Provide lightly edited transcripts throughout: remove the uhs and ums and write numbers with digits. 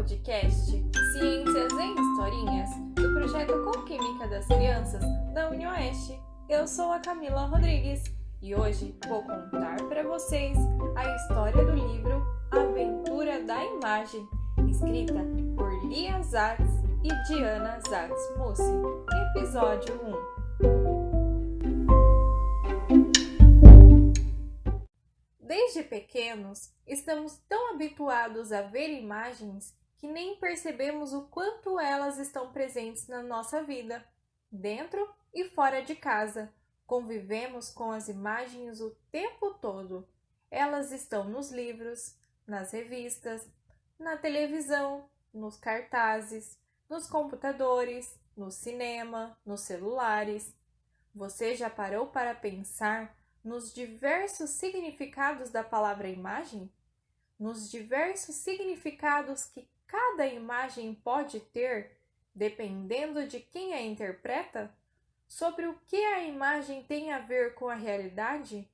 podcast Ciências em Historinhas, do projeto Com Química das Crianças da UniOeste. Eu sou a Camila Rodrigues e hoje vou contar para vocês a história do livro Aventura da Imagem, escrita por Lia Zatz e Diana Zatz Mussi. Episódio 1. Desde pequenos, estamos tão habituados a ver imagens que nem percebemos o quanto elas estão presentes na nossa vida, dentro e fora de casa. Convivemos com as imagens o tempo todo. Elas estão nos livros, nas revistas, na televisão, nos cartazes, nos computadores, no cinema, nos celulares. Você já parou para pensar nos diversos significados da palavra imagem? Nos diversos significados que cada imagem pode ter, dependendo de quem a interpreta? Sobre o que a imagem tem a ver com a realidade?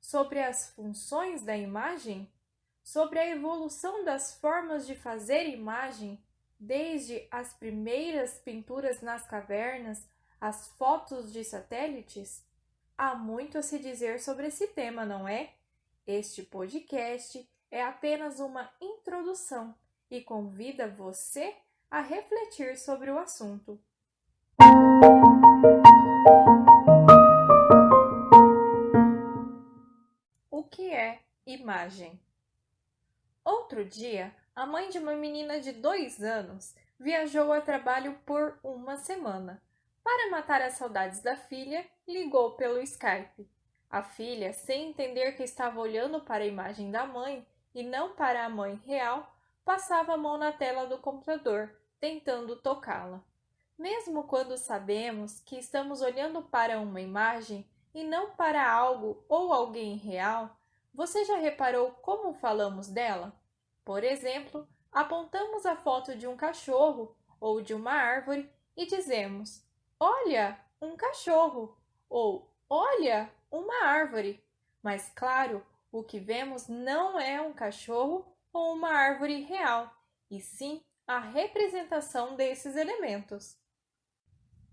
Sobre as funções da imagem? Sobre a evolução das formas de fazer imagem, desde as primeiras pinturas nas cavernas, às fotos de satélites? Há muito a se dizer sobre esse tema, não é? Este podcast é apenas uma introdução e convida você a refletir sobre o assunto. O que é imagem? Outro dia, a mãe de uma menina de 2 anos viajou a trabalho por uma semana. Para matar as saudades da filha, ligou pelo Skype. A filha, sem entender que estava olhando para a imagem da mãe e não para a mãe real, passava a mão na tela do computador, tentando tocá-la. Mesmo quando sabemos que estamos olhando para uma imagem e não para algo ou alguém real, você já reparou como falamos dela? Por exemplo, apontamos a foto de um cachorro ou de uma árvore e dizemos: "Olha, um cachorro!" ou "Olha, uma árvore!" Mas, claro, o que vemos não é um cachorro ou uma árvore real, e sim a representação desses elementos.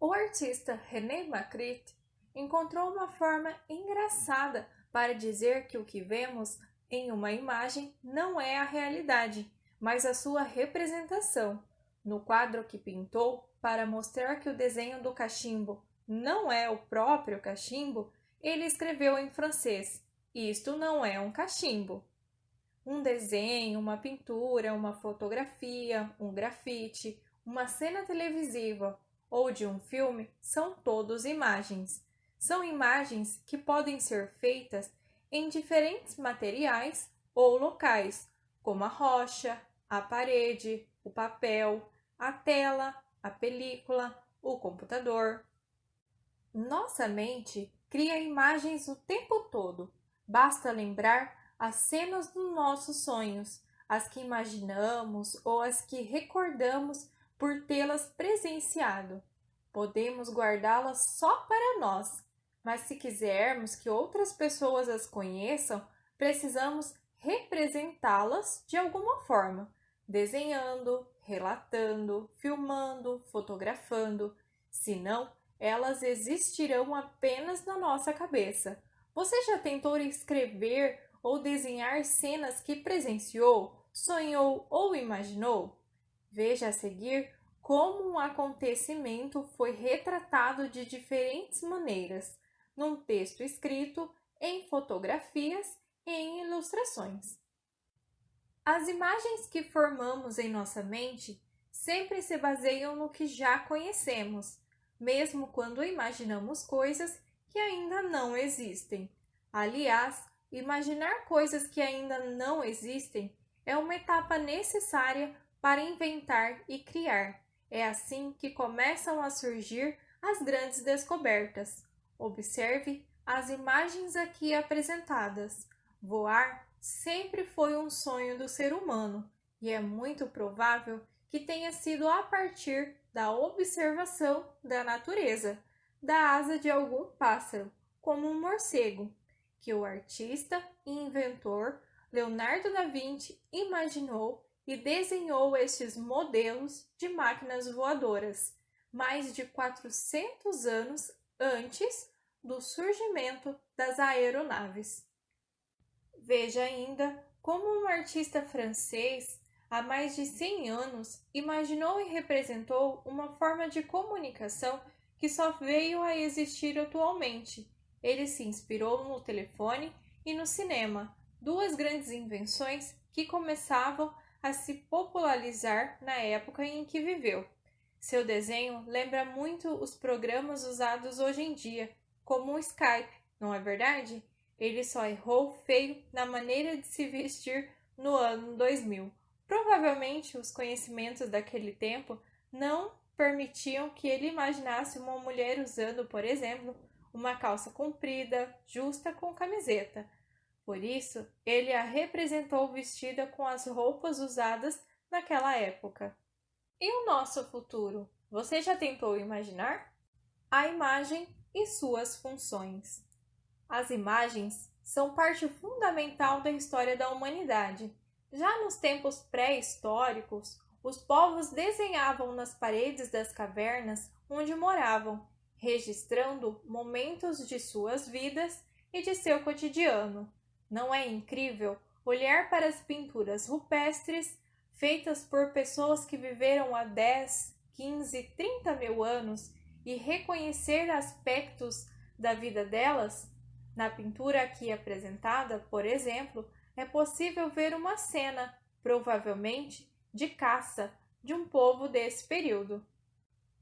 O artista René Magritte encontrou uma forma engraçada para dizer que o que vemos em uma imagem não é a realidade, mas a sua representação. No quadro que pintou, para mostrar que o desenho do cachimbo não é o próprio cachimbo, ele escreveu em francês: "Isto não é um cachimbo." Um desenho, uma pintura, uma fotografia, um grafite, uma cena televisiva ou de um filme são todos imagens. São imagens que podem ser feitas em diferentes materiais ou locais, como a rocha, a parede, o papel, a tela, a película, o computador. Nossa mente cria imagens o tempo todo. Basta lembrar as cenas dos nossos sonhos, as que imaginamos ou as que recordamos por tê-las presenciado. Podemos guardá-las só para nós, mas se quisermos que outras pessoas as conheçam, precisamos representá-las de alguma forma, desenhando, relatando, filmando, fotografando. Senão, elas existirão apenas na nossa cabeça. Você já tentou escrever ou desenhar cenas que presenciou, sonhou ou imaginou? Veja a seguir como um acontecimento foi retratado de diferentes maneiras, num texto escrito, em fotografias e em ilustrações. As imagens que formamos em nossa mente sempre se baseiam no que já conhecemos, mesmo quando imaginamos coisas que ainda não existem. Aliás, imaginar coisas que ainda não existem é uma etapa necessária para inventar e criar. É assim que começam a surgir as grandes descobertas. Observe as imagens aqui apresentadas. Voar sempre foi um sonho do ser humano e é muito provável que tenha sido a partir da observação da natureza, da asa de algum pássaro, como um morcego, que o artista e inventor Leonardo da Vinci imaginou e desenhou estes modelos de máquinas voadoras, mais de 400 anos antes do surgimento das aeronaves. Veja ainda como um artista francês, há mais de 100 anos, imaginou e representou uma forma de comunicação que só veio a existir atualmente. Ele se inspirou no telefone e no cinema, duas grandes invenções que começavam a se popularizar na época em que viveu. Seu desenho lembra muito os programas usados hoje em dia, como o Skype, não é verdade? Ele só errou feio na maneira de se vestir no ano 2000. Provavelmente os conhecimentos daquele tempo não permitiam que ele imaginasse uma mulher usando, por exemplo, uma calça comprida, justa com camiseta. Por isso, ele a representou vestida com as roupas usadas naquela época. E o nosso futuro? Você já tentou imaginar? A imagem e suas funções. As imagens são parte fundamental da história da humanidade. Já nos tempos pré-históricos, os povos desenhavam nas paredes das cavernas onde moravam, registrando momentos de suas vidas e de seu cotidiano. Não é incrível olhar para as pinturas rupestres feitas por pessoas que viveram há 10, 15, 30 mil anos e reconhecer aspectos da vida delas? Na pintura aqui apresentada, por exemplo, é possível ver uma cena, provavelmente de caça, de um povo desse período.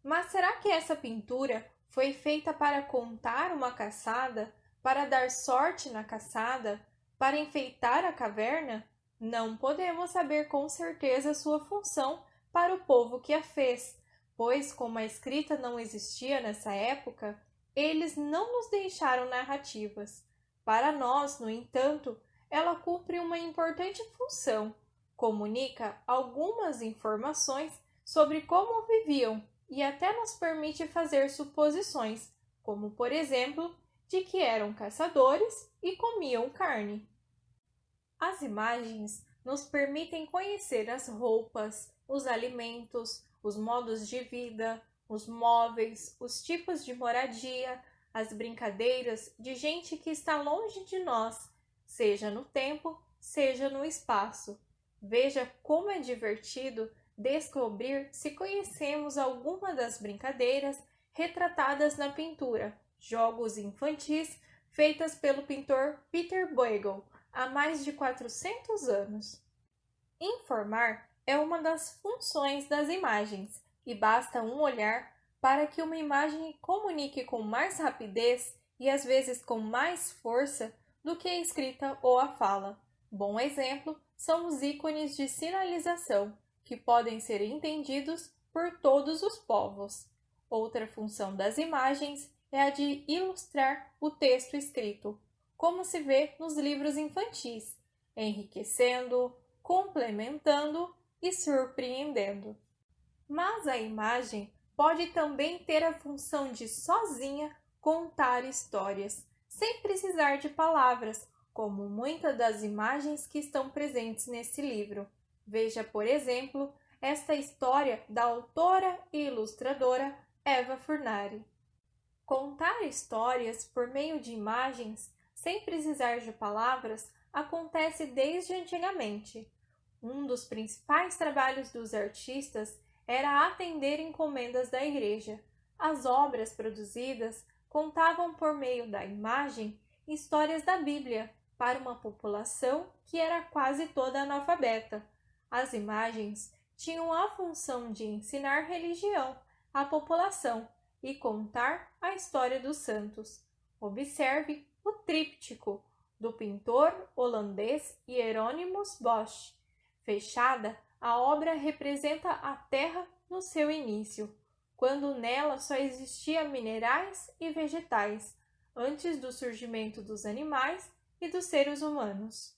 Mas será que essa pintura foi feita para contar uma caçada, para dar sorte na caçada, para enfeitar a caverna? Não podemos saber com certeza sua função para o povo que a fez, pois, como a escrita não existia nessa época, eles não nos deixaram narrativas. Para nós, no entanto, ela cumpre uma importante função. Comunica algumas informações sobre como viviam e até nos permite fazer suposições, como, por exemplo, de que eram caçadores e comiam carne. As imagens nos permitem conhecer as roupas, os alimentos, os modos de vida, os móveis, os tipos de moradia, as brincadeiras de gente que está longe de nós, seja no tempo, seja no espaço. Veja como é divertido descobrir se conhecemos alguma das brincadeiras retratadas na pintura, jogos infantis feitas pelo pintor Peter Bruegel há mais de 400 anos. Informar é uma das funções das imagens, e basta um olhar para que uma imagem comunique com mais rapidez e às vezes com mais força do que a escrita ou a fala. Bom exemplo são os ícones de sinalização, que podem ser entendidos por todos os povos. Outra função das imagens é a de ilustrar o texto escrito, como se vê nos livros infantis, enriquecendo, complementando e surpreendendo. Mas a imagem pode também ter a função de sozinha contar histórias, sem precisar de palavras, como muitas das imagens que estão presentes nesse livro. Veja, por exemplo, esta história da autora e ilustradora Eva Furnari. Contar histórias por meio de imagens, sem precisar de palavras, acontece desde antigamente. Um dos principais trabalhos dos artistas era atender encomendas da igreja. As obras produzidas contavam por meio da imagem histórias da Bíblia para uma população que era quase toda analfabeta. As imagens tinham a função de ensinar religião à população e contar a história dos santos. Observe o tríptico do pintor holandês Hieronymus Bosch. Fechada, a obra representa a Terra no seu início, quando nela só existia minerais e vegetais, antes do surgimento dos animais e dos seres humanos.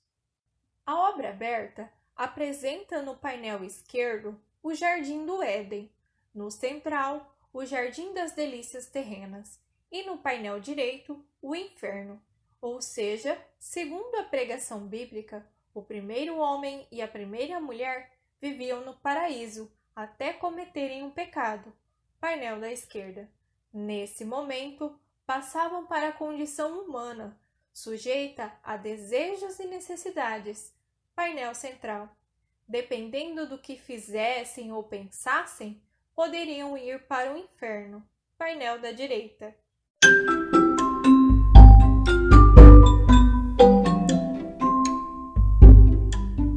A obra aberta apresenta no painel esquerdo o Jardim do Éden, no central, o Jardim das Delícias Terrenas, e no painel direito, o Inferno. Ou seja, segundo a pregação bíblica, o primeiro homem e a primeira mulher viviam no paraíso até cometerem um pecado, painel da esquerda. Nesse momento, passavam para a condição humana, sujeita a desejos e necessidades, painel central. Dependendo do que fizessem ou pensassem, poderiam ir para o inferno, painel da direita.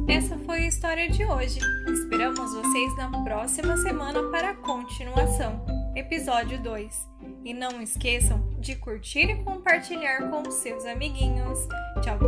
Essa foi a história de hoje. Esperamos vocês na próxima semana para a continuação, episódio 2. E não esqueçam de curtir e compartilhar com seus amiguinhos. Tchau!